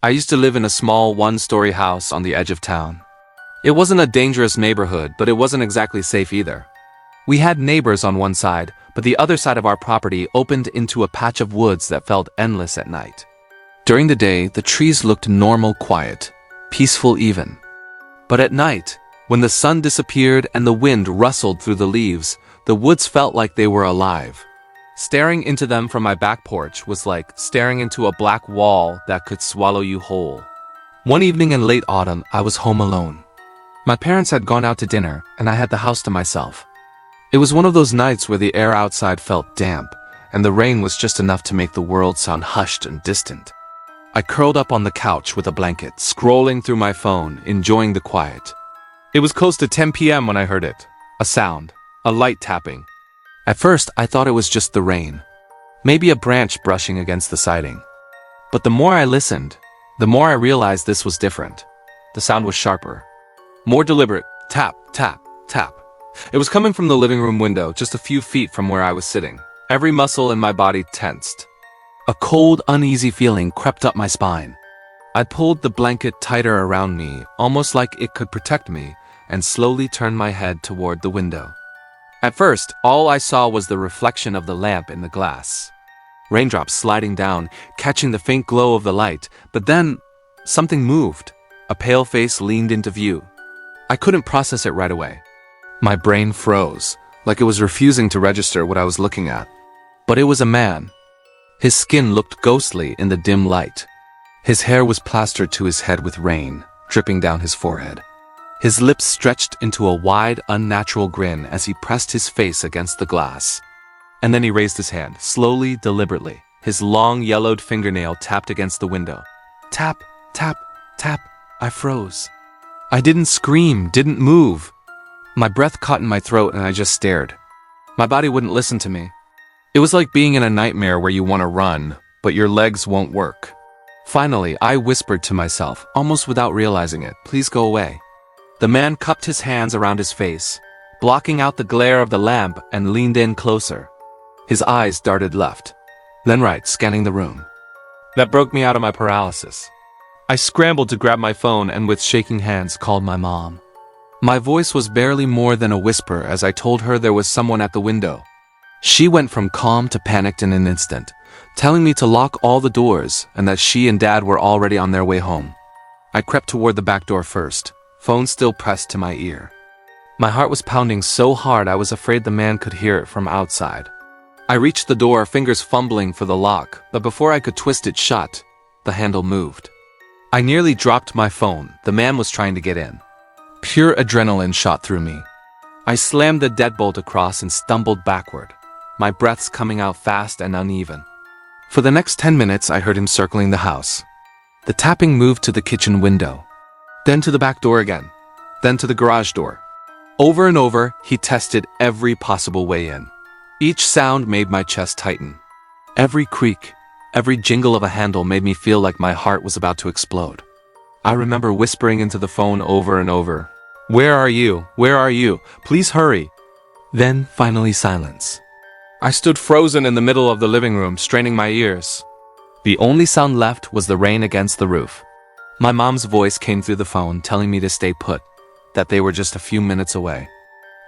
I used to live in a small one-story house on the edge of town. It wasn't a dangerous neighborhood, but it wasn't exactly safe either. We had neighbors on one side, but the other side of our property opened into a patch of woods that felt endless at night. During the day, the trees looked normal, quiet, peaceful even. But at night, when the sun disappeared and the wind rustled through the leaves, the woods felt like they were alive. Staring into them from my back porch was like staring into a black wall that could swallow you whole. One evening in late autumn, I was home alone. My parents had gone out to dinner, and I had the house to myself. It was one of those nights where the air outside felt damp, and the rain was just enough to make the world sound hushed and distant. I curled up on the couch with a blanket, scrolling through my phone, enjoying the quiet. It was close to 10 p.m. when I heard it. A sound, a light tapping. At first, I thought it was just the rain. Maybe a branch brushing against the siding. But the more I listened, the more I realized this was different. The sound was sharper. More deliberate. Tap, tap, tap. It was coming from the living room window, just a few feet from where I was sitting. Every muscle in my body tensed. A cold, uneasy feeling crept up my spine. I pulled the blanket tighter around me, almost like it could protect me, and slowly turned my head toward the window. At first, all I saw was the reflection of the lamp in the glass. Raindrops sliding down, catching the faint glow of the light, but then, something moved. A pale face leaned into view. I couldn't process it right away. My brain froze, like it was refusing to register what I was looking at. But it was a man. His skin looked ghostly in the dim light. His hair was plastered to his head with rain, dripping down his forehead. His lips stretched into a wide, unnatural grin as he pressed his face against the glass. And then he raised his hand, slowly, deliberately. His long, yellowed fingernail tapped against the window. Tap, tap, tap. I froze. I didn't scream, didn't move. My breath caught in my throat and I just stared. My body wouldn't listen to me. It was like being in a nightmare where you want to run, but your legs won't work. Finally, I whispered to myself, almost without realizing it, "Please go away." The man cupped his hands around his face, blocking out the glare of the lamp, and leaned in closer. His eyes darted left, then right, scanning the room. That broke me out of my paralysis. I scrambled to grab my phone and with shaking hands called my mom. My voice was barely more than a whisper as I told her there was someone at the window. She went from calm to panicked in an instant, telling me to lock all the doors and that she and Dad were already on their way home. I crept toward the back door first, phone still pressed to my ear. My heart was pounding so hard I was afraid the man could hear it from outside. I reached the door, fingers fumbling for the lock, but before I could twist it shut, the handle moved. I nearly dropped my phone. The man was trying to get in. Pure adrenaline shot through me. I slammed the deadbolt across and stumbled backward, my breaths coming out fast and uneven. For the next 10 minutes, I heard him circling the house. The tapping moved to the kitchen window, then to the back door again, then to the garage door. Over and over, he tested every possible way in. Each sound made my chest tighten. Every creak, every jingle of a handle made me feel like my heart was about to explode. I remember whispering into the phone over and over, "Where are you? Where are you? Please hurry." Then finally silence. I stood frozen in the middle of the living room, straining my ears. The only sound left was the rain against the roof. My mom's voice came through the phone telling me to stay put, that they were just a few minutes away.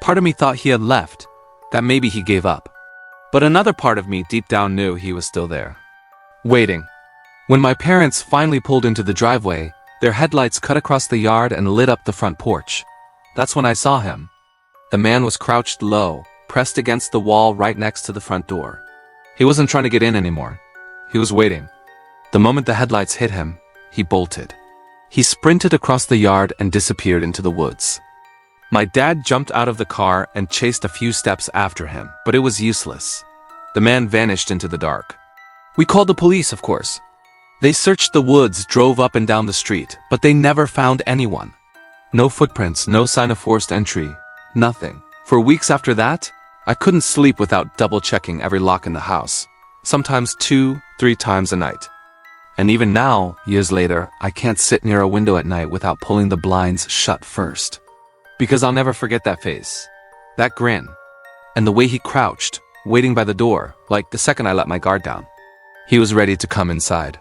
Part of me thought he had left, that maybe he gave up. But another part of me deep down knew he was still there, waiting. When my parents finally pulled into the driveway, their headlights cut across the yard and lit up the front porch. That's when I saw him. The man was crouched low, pressed against the wall right next to the front door. He wasn't trying to get in anymore. He was waiting. The moment the headlights hit him, he bolted. He sprinted across the yard and disappeared into the woods. My dad jumped out of the car and chased a few steps after him, but it was useless. The man vanished into the dark. We called the police, of course. They searched the woods, drove up and down the street, but they never found anyone. No footprints, no sign of forced entry, nothing. For weeks after that, I couldn't sleep without double-checking every lock in the house, sometimes 2-3 times a night. And even now, years later, I can't sit near a window at night without pulling the blinds shut first. Because I'll never forget that face, that grin, and the way he crouched, waiting by the door, like the second I let my guard down. He was ready to come inside.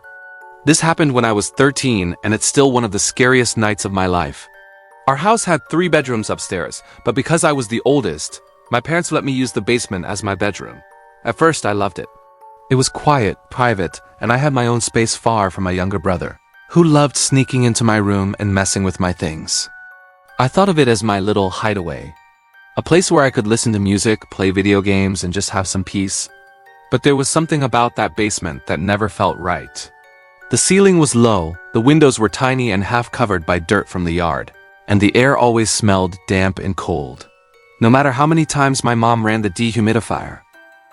This happened when I was 13, and it's still one of the scariest nights of my life. Our house had 3 bedrooms upstairs, but because I was the oldest, my parents let me use the basement as my bedroom. At first, I loved it. It was quiet, private, and I had my own space far from my younger brother, who loved sneaking into my room and messing with my things. I thought of it as my little hideaway, a place where I could listen to music, play video games, and just have some peace. But there was something about that basement that never felt right. The ceiling was low, the windows were tiny and half covered by dirt from the yard, and the air always smelled damp and cold, no matter how many times my mom ran the dehumidifier.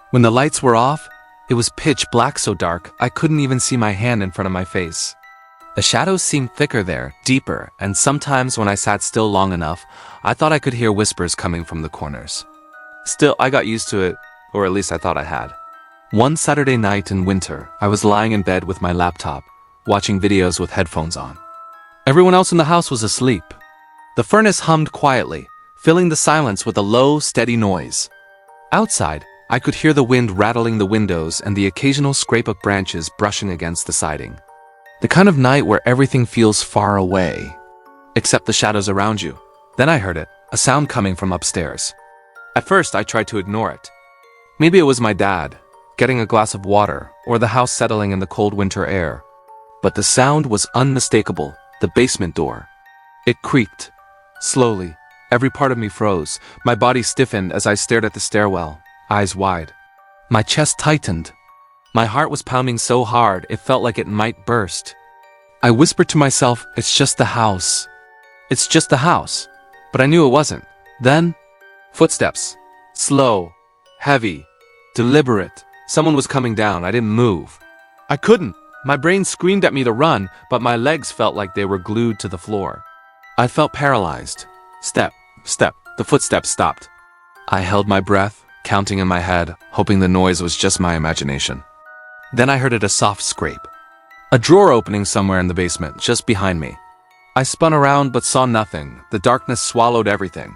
When the lights were off, it was pitch black, so dark I couldn't even see my hand in front of my face. The shadows seemed thicker there, deeper, and sometimes when I sat still long enough, I thought I could hear whispers coming from the corners. Still, I got used to it, or at least I thought I had. One Saturday night in winter, I was lying in bed with my laptop, watching videos with headphones on. Everyone else in the house was asleep. The furnace hummed quietly, filling the silence with a low, steady noise. Outside, I could hear the wind rattling the windows and the occasional scrape of branches brushing against the siding. The kind of night where everything feels far away, except the shadows around you. Then I heard it, a sound coming from upstairs. At first, I tried to ignore it. Maybe it was my dad, getting a glass of water, or the house settling in the cold winter air. But the sound was unmistakable, the basement door. It creaked. Slowly, every part of me froze. My body stiffened as I stared at the stairwell, eyes wide. My chest tightened. My heart was pounding so hard it felt like it might burst. I whispered to myself, "It's just the house. It's just the house." But I knew it wasn't. Then, footsteps. Slow, heavy, deliberate. Someone was coming down. I didn't move. I couldn't. My brain screamed at me to run, but my legs felt like they were glued to the floor. I felt paralyzed. Step, step. The footsteps stopped. I held my breath, counting in my head, hoping the noise was just my imagination. Then I heard a soft scrape. A drawer opening somewhere in the basement, just behind me. I spun around but saw nothing. The darkness swallowed everything.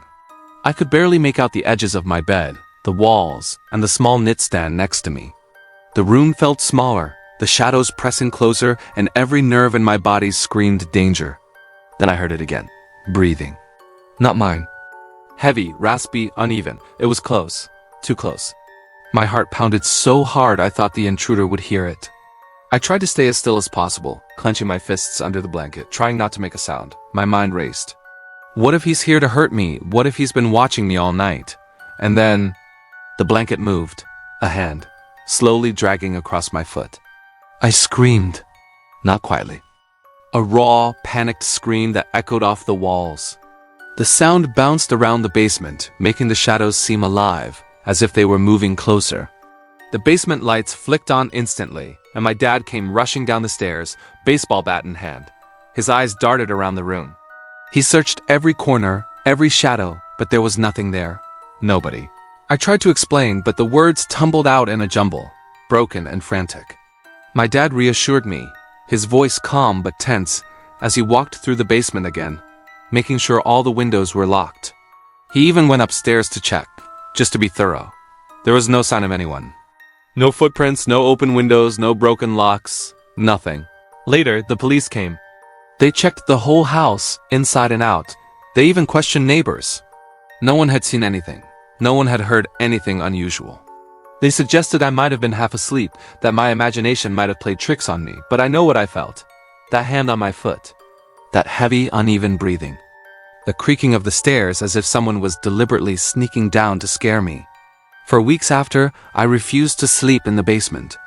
I could barely make out the edges of my bed, the walls, and the small knitstand next to me. The room felt smaller, the shadows pressing closer, and every nerve in my body screamed danger. Then I heard it again. Breathing. Not mine. Heavy, raspy, uneven. It was close. Too close. My heart pounded so hard I thought the intruder would hear it. I tried to stay as still as possible, clenching my fists under the blanket, trying not to make a sound. My mind raced. What if he's here to hurt me? What if he's been watching me all night? And then, the blanket moved. A hand, slowly dragging across my foot. I screamed. Not quietly. A raw, panicked scream that echoed off the walls. The sound bounced around the basement, making the shadows seem alive, as if they were moving closer. The basement lights flicked on instantly, and my dad came rushing down the stairs, baseball bat in hand. His eyes darted around the room. He searched every corner, every shadow, but there was nothing there. Nobody. I tried to explain, but the words tumbled out in a jumble, broken and frantic. My dad reassured me, his voice calm but tense, as he walked through the basement again, making sure all the windows were locked. He even went upstairs to check, just to be thorough. There was no sign of anyone. No footprints, no open windows, no broken locks, nothing. Later, the police came. They checked the whole house, inside and out. They even questioned neighbors. No one had seen anything. No one had heard anything unusual. They suggested I might have been half asleep, that my imagination might have played tricks on me, but I know what I felt. That hand on my foot. That heavy, uneven breathing. The creaking of the stairs as if someone was deliberately sneaking down to scare me. For weeks after, I refused to sleep in the basement.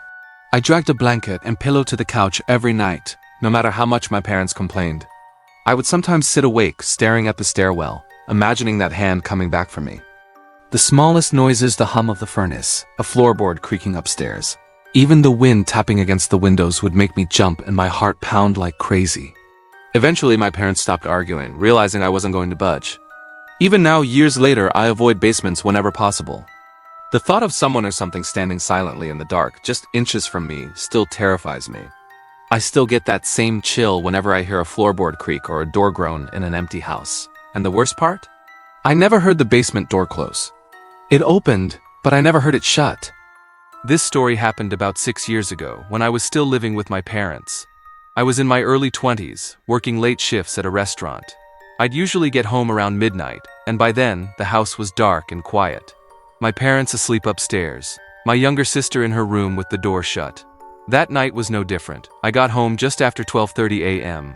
I dragged a blanket and pillow to the couch every night, no matter how much my parents complained. I would sometimes sit awake, staring at the stairwell, imagining that hand coming back for me. The smallest noises, the hum of the furnace, a floorboard creaking upstairs. Even the wind tapping against the windows would make me jump and my heart pound like crazy. Eventually, my parents stopped arguing, realizing I wasn't going to budge. Even now, years later, I avoid basements whenever possible. The thought of someone or something standing silently in the dark, just inches from me, still terrifies me. I still get that same chill whenever I hear a floorboard creak or a door groan in an empty house. And the worst part? I never heard the basement door close. It opened, but I never heard it shut. This story happened about 6 years ago, when I was still living with my parents. I was in my early 20s, working late shifts at a restaurant. I'd usually get home around midnight, and by then, the house was dark and quiet. My parents asleep upstairs, my younger sister in her room with the door shut. That night was no different. I got home just after 12:30 a.m.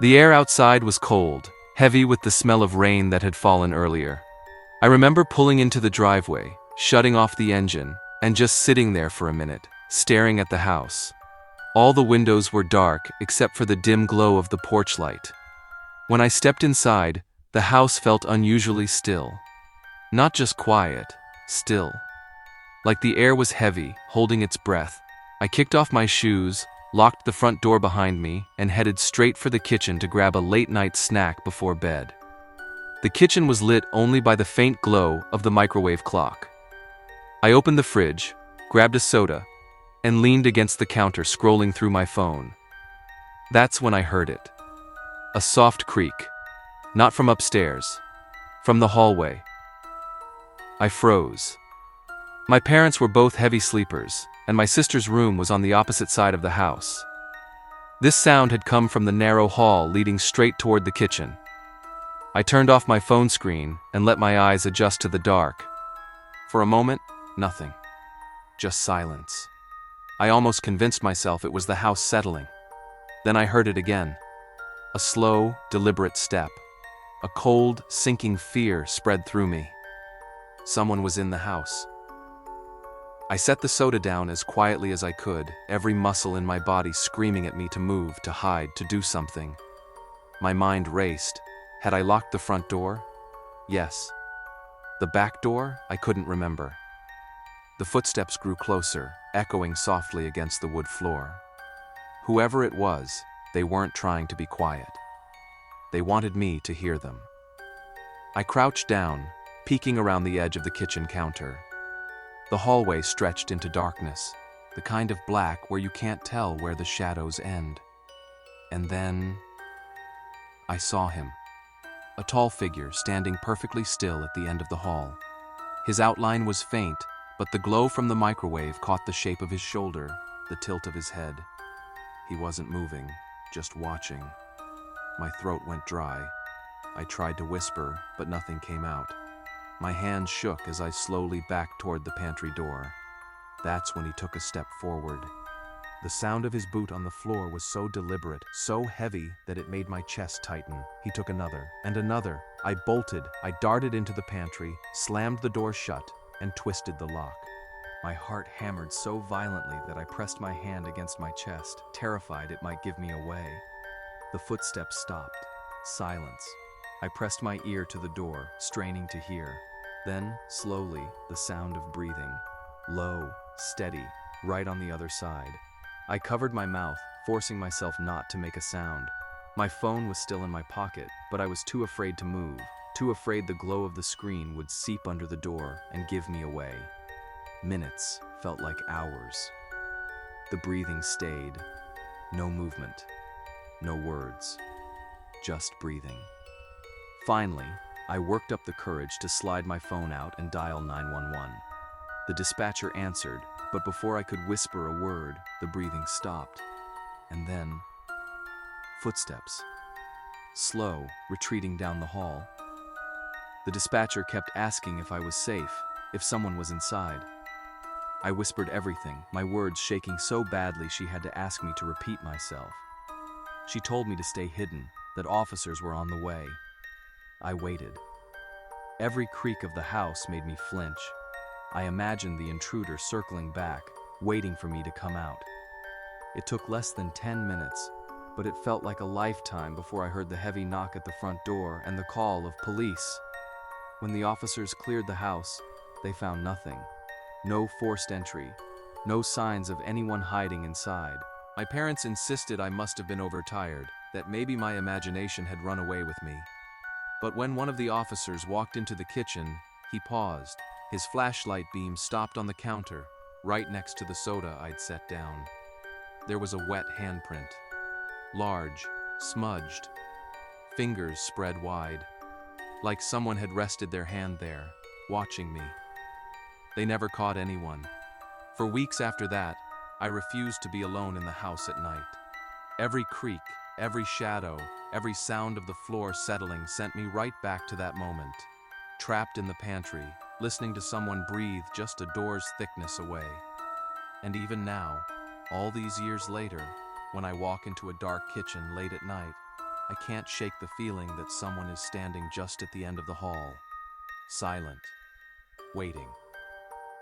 The air outside was cold, heavy with the smell of rain that had fallen earlier. I remember pulling into the driveway, shutting off the engine, and just sitting there for a minute, staring at the house. All the windows were dark except for the dim glow of the porch light. When I stepped inside, the house felt unusually still. Not just quiet, still. Like the air was heavy, holding its breath. I kicked off my shoes, locked the front door behind me, and headed straight for the kitchen to grab a late-night snack before bed. The kitchen was lit only by the faint glow of the microwave clock. I opened the fridge, grabbed a soda, and leaned against the counter scrolling through my phone. That's when I heard it. A soft creak. Not from upstairs. From the hallway. I froze. My parents were both heavy sleepers, and my sister's room was on the opposite side of the house. This sound had come from the narrow hall leading straight toward the kitchen. I turned off my phone screen and let my eyes adjust to the dark. For a moment, nothing. Just silence. I almost convinced myself it was the house settling. Then I heard it again. A slow, deliberate step. A cold, sinking fear spread through me. Someone was in the house. I set the soda down as quietly as I could, every muscle in my body screaming at me to move, to hide, to do something. My mind raced. Had I locked the front door? Yes. The back door? I couldn't remember. The footsteps grew closer, echoing softly against the wood floor. Whoever it was, they weren't trying to be quiet. They wanted me to hear them. I crouched down, peeking around the edge of the kitchen counter. The hallway stretched into darkness, the kind of black where you can't tell where the shadows end. And then I saw him. A tall figure standing perfectly still at the end of the hall. His outline was faint, but the glow from the microwave caught the shape of his shoulder, the tilt of his head. He wasn't moving, just watching. My throat went dry. I tried to whisper, but nothing came out. My hands shook as I slowly backed toward the pantry door. That's when he took a step forward. The sound of his boot on the floor was so deliberate, so heavy that it made my chest tighten. He took another, and another. I bolted, I darted into the pantry, slammed the door shut, and twisted the lock. My heart hammered so violently that I pressed my hand against my chest, terrified it might give me away. The footsteps stopped. Silence. I pressed my ear to the door, straining to hear. Then, slowly, the sound of breathing. Low, steady, right on the other side. I covered my mouth, forcing myself not to make a sound. My phone was still in my pocket, but I was too afraid to move, too afraid the glow of the screen would seep under the door and give me away. Minutes felt like hours. The breathing stayed. No movement. No words. Just breathing. Finally, I worked up the courage to slide my phone out and dial 911. The dispatcher answered, but before I could whisper a word, the breathing stopped. And then, footsteps. Slow, retreating down the hall. The dispatcher kept asking if I was safe, if someone was inside. I whispered everything, my words shaking so badly she had to ask me to repeat myself. She told me to stay hidden, that officers were on the way. I waited. Every creak of the house made me flinch. I imagined the intruder circling back, waiting for me to come out. It took less than 10 minutes, but it felt like a lifetime before I heard the heavy knock at the front door and the call of police. When the officers cleared the house, they found nothing. No forced entry, no signs of anyone hiding inside. My parents insisted I must have been overtired, that maybe my imagination had run away with me. But when one of the officers walked into the kitchen, he paused. His flashlight beam stopped on the counter, right next to the soda I'd set down. There was a wet handprint. Large, smudged, fingers spread wide, like someone had rested their hand there, watching me. They never caught anyone. For weeks after that, I refused to be alone in the house at night. Every creak, every shadow, every sound of the floor settling sent me right back to that moment. Trapped in the pantry, listening to someone breathe just a door's thickness away. And even now, all these years later, when I walk into a dark kitchen late at night, I can't shake the feeling that someone is standing just at the end of the hall, silent, waiting.